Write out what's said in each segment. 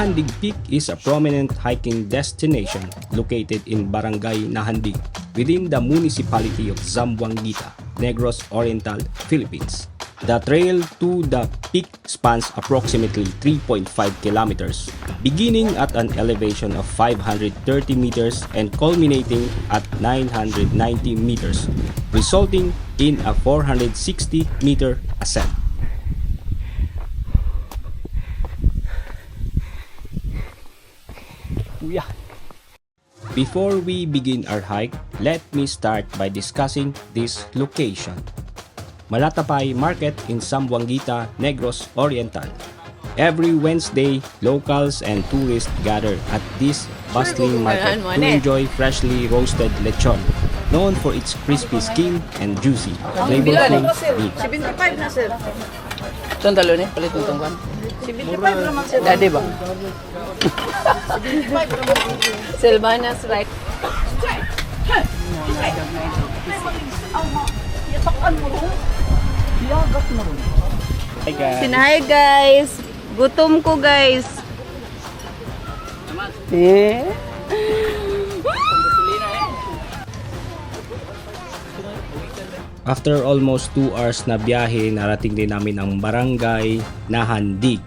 Nahandig Peak is a prominent hiking destination located in Barangay Nahandig within the municipality of Zamboanguita, Negros Oriental, Philippines. The trail to the peak spans approximately 3.5 kilometers, beginning at an elevation of 530 meters and culminating at 990 meters, resulting in a 460-meter ascent. Before we begin our hike, let me start by discussing this location. Malatapay Market in Zamboanguita, Negros Oriental. Every Wednesday, locals and tourists gather at this bustling market to enjoy freshly roasted lechon, known for its crispy skin and juicy, flavorful meat. 75 na sir. Itong talo ni, palit itong kwan. 75 naman sir. Dati ba? 75 naman. Silvana's right. Yatakan mo rin. Yagat mo rin. Hi guys! Hi guys! Gutom ko guys! After almost 2 hours na biyahe, narating din namin ang Barangay Nahandig.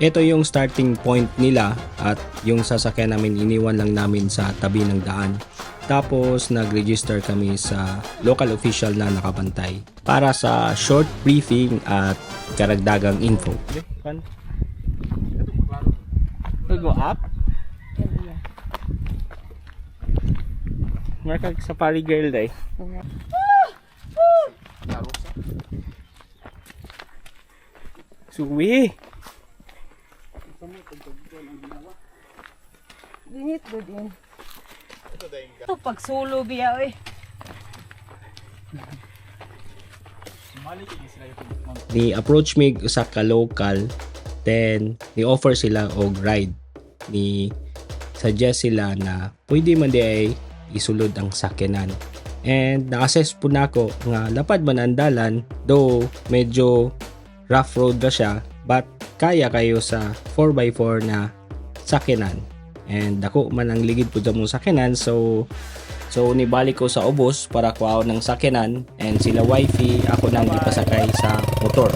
Ito yung starting point nila at yung sasakyan namin iniwan lang namin sa tabi ng daan. Tapos nag-register kami sa local official na nakabantay para sa short briefing at karagdagang info. Go up? Markag sa pari girl day. Suwi! Dinit ko din. Ito pagsulo biya oy. Ni-approach mig usa ka local, then ni-offer sila og ride. Ni-suggest sila na pwede man di ay isulod ang sakyanan. And na-assess po nako nga lapad man ang dalan, though medyo rough road na siya, but kaya kayo sa 4x4 na sakyanan. And dako man ang ligid po dyan mong sakyanan, so nibalik ko sa ubos para kuhaw ng sakyanan, and sila wifey ako nang ipasakay sa motor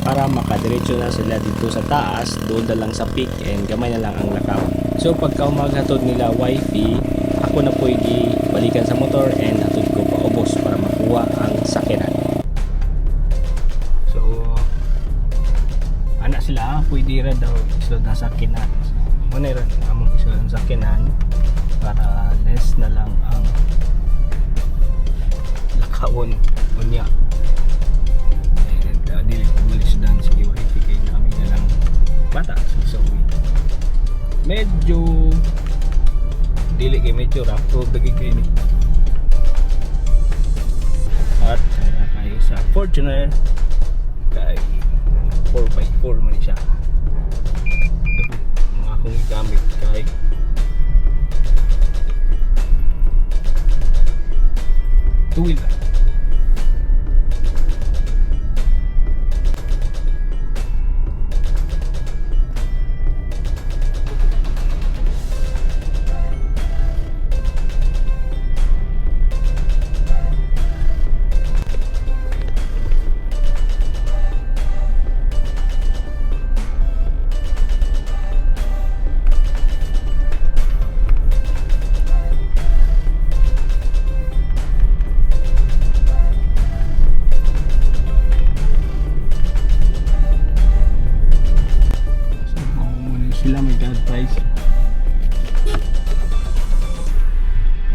para makadiretso na sila dito sa taas, doon na lang sa peak, and gamay na lang ang lakaw. So pagka umaghatod nila wifey, ako na po balikan sa motor and hatod ko pa ubos para makuha ang sakyanan. So anak sila pwede rin daw isulod na sakyanan. So muna rin among isulod ng sakyanan para less na lang ang lakawon unya. And dili pulis dan sige wifi kay namin na lang bata sa uwi. Medyo dili kay medyo rough road lagi kay ni. At kayo sa Fortuner kay 4x4 man siya. Mga akong gamit kay two-wheel lang. Sila may advice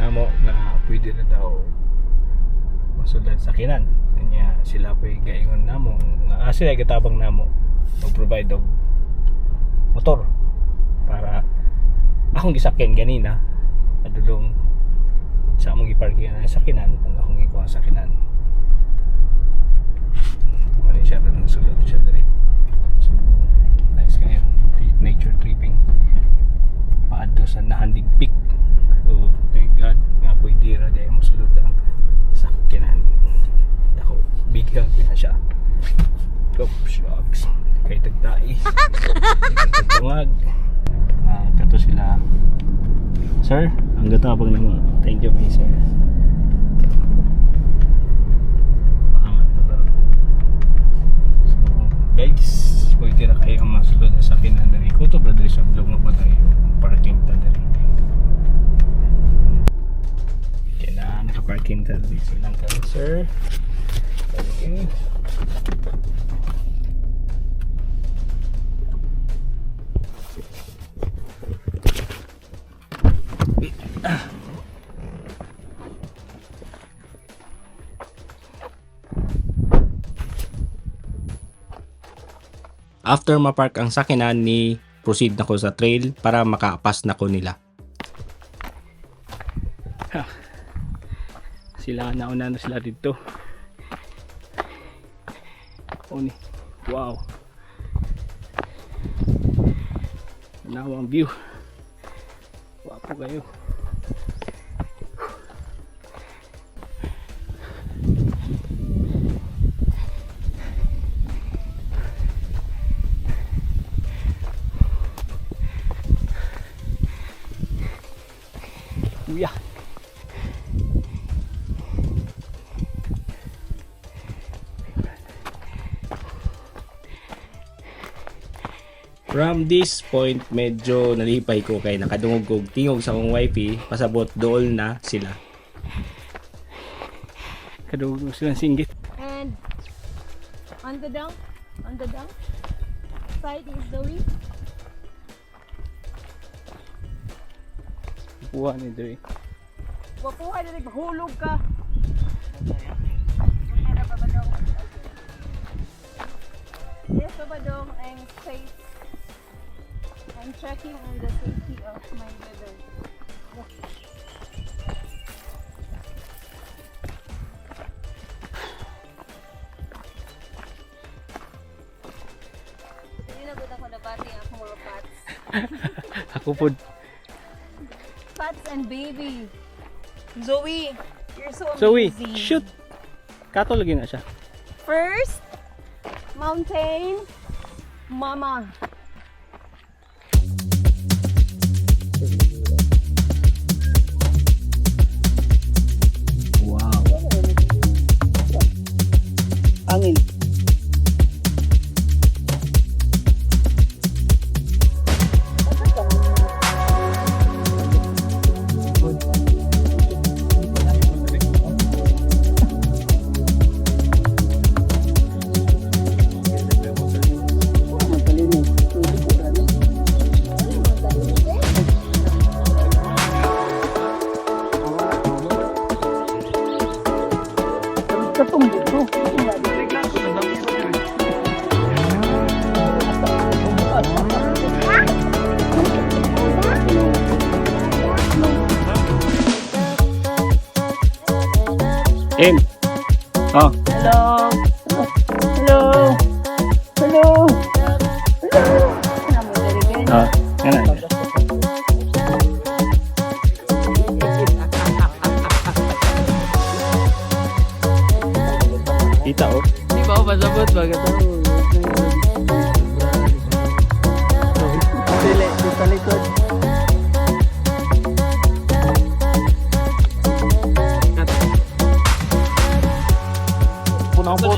namo nga pwede na daw masulad sa kinan kanya sila pa gaingon namo nga sila gatabang namo mag-provide og motor para akong gisakyan ganina adulong sa among giparkingan sa sakinan kung akong ikuha sa sakinan mali siya rin sulod siya diri. So nice kayo nature tripping paadto sa Nahandig Peak. So thank God nga pwede ra dahil masulod ang sakyanan. Ako big help na siya. Oops, shucks kay tagtai kay tagtungag Sir, ang gatabang naman. Thank you, sir. Paangat na talaga. So, guys, pwede na kayo masulod sa kinandari ko to, brother, sa vlog na pa tayo. Parking tandari. Okay na, naka-parking tandari. So lang kami, sir. Thank you. After mapark ang sakinan ni proceed na ko sa trail para makaapas na ko nila. Sila nauna na sila dito. Oh, ni. Wow. Now ang view. Wapo kayo. Yeah. From this point, medyo nalipay ko kay nakadungog kog tingog sa akong wifi, pasabot dool na sila. Kadungog silang singgit. And on the down side is Zoe. Buwan ni Doy. Wapuha na naghulog ka. Yes, Babadong, I'm safe. I'm checking on the safety of my brother. Hindi na good ako nabati ang akong mga pats. Ako po. Pats and baby. Zoe, you're so Zoe, amazing. shoot. Kato lagi na siya. First, mountain, mama. Wow. Angin. Em. Oh. Hello. Hello. Hello. Hello. Ah, kana. Kita oh. Di ba ako pasabot? Baga tao. Dili, sa likod. Punaw po.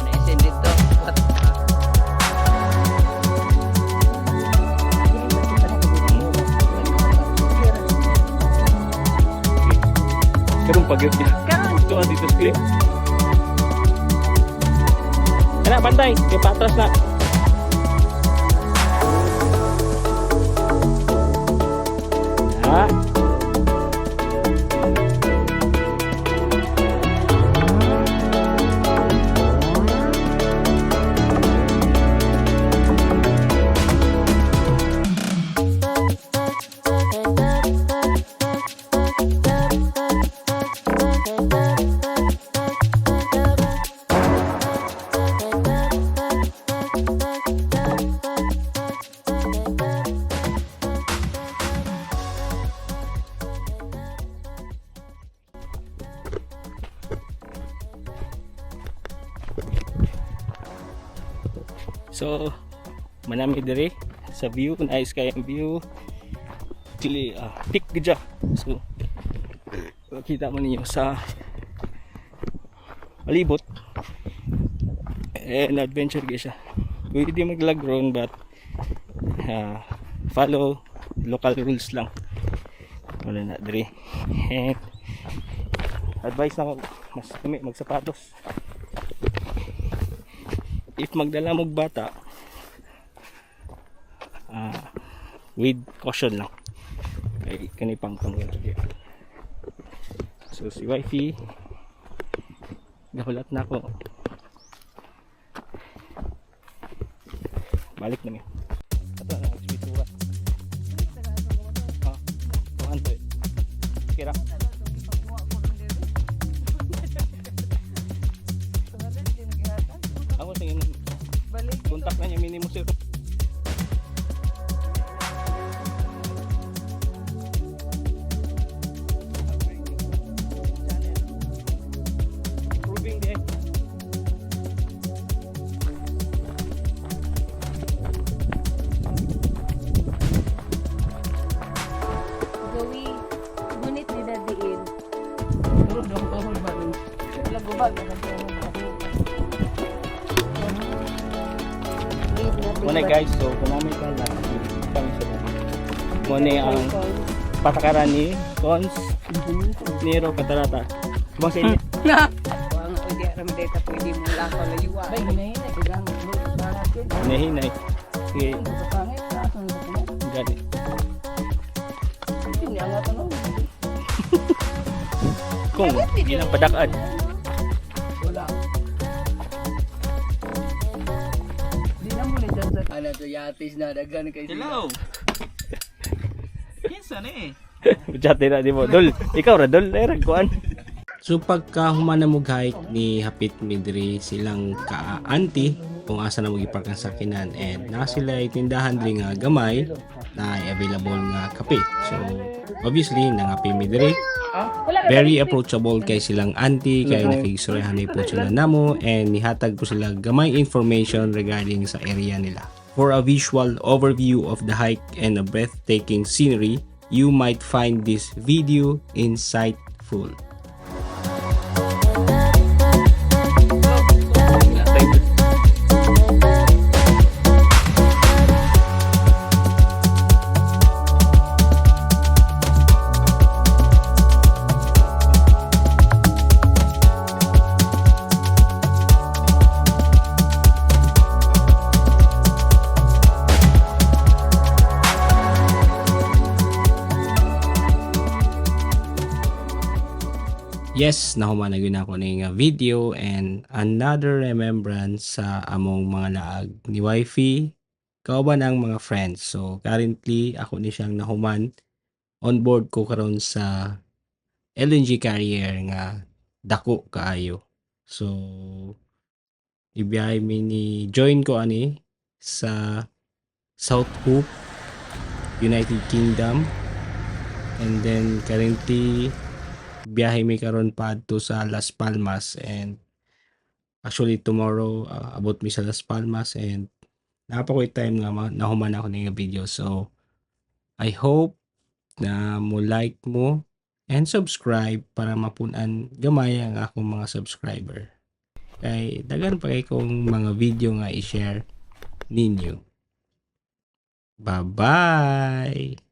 Naisin dito. What? Karong pagyot niya. Doon dito sa clip. Kana bantay, kay patras na. Ah. So manami dire sa view, nice kay ang view. Actually peak gidya. So makita mo ninyo sa palibot and adventure guys siya. Pwede maglagron but follow local rules lang. Wala na dire. And advice na ko mas kami magsapatos. If magdala mong bata with caution lang. Kay kanipang pangwala. So si wifey gahulat na ako. Balik na mi. Ato na nagsuwa. Tuhan to. Kira. Ako tingin kontak na niya minimum sir. Proving day. Gawi, gunit ni Dadiin. Pero dong tuhod ba rin? Wala gubag na tuhod ba rin? Muna guys, so kunami ka na kami sa muna ang patakaran ni Cons Nero Catarata. Kumang sa inyo. Ang pwede aram data pwede mo lakaw layuwa. Bay, hinahinay. Ilang natin. Nahinay. Sige, Sa pangit, saan sa pangit? gani. Hindi ang ato no. Kung ilang padakad. Wala. Di na mo ni dyan sa... Ano to yatis na dagan kay Hello. Kinsa ni? Chat na di mo. Dol, ikaw ra dol, erag kuan. So pagka humana mo hike ni hapit midri silang ka-auntie kung asa na mo gipark ang sakinan and na sila itindahan diri nga gamay na available nga kape. So obviously nangapi midri. Very approachable kay silang auntie kay nakigisurehan po sila namo and nihatag po sila gamay information regarding sa area nila. For a visual overview of the hike and a breathtaking scenery, you might find this video insightful. Yes, nahuman na yun ako ng video and another remembrance sa among mga laag ni wifey kauban ang mga friends. So currently ako ni siyang nahuman on board ko karon sa LNG carrier nga dako kaayo. So ibiyahe mi ni join ko ani sa South Hook, United Kingdom, and then currently biyahe mi karon padto sa Las Palmas and actually tomorrow abot mi sa Las Palmas and napakoy time nga nahuman ako ng video. So I hope na mo like mo and subscribe para mapunan gamay ang akong mga subscriber. Kay dagan pa kay kong mga video nga i-share ninyo. Bye-bye!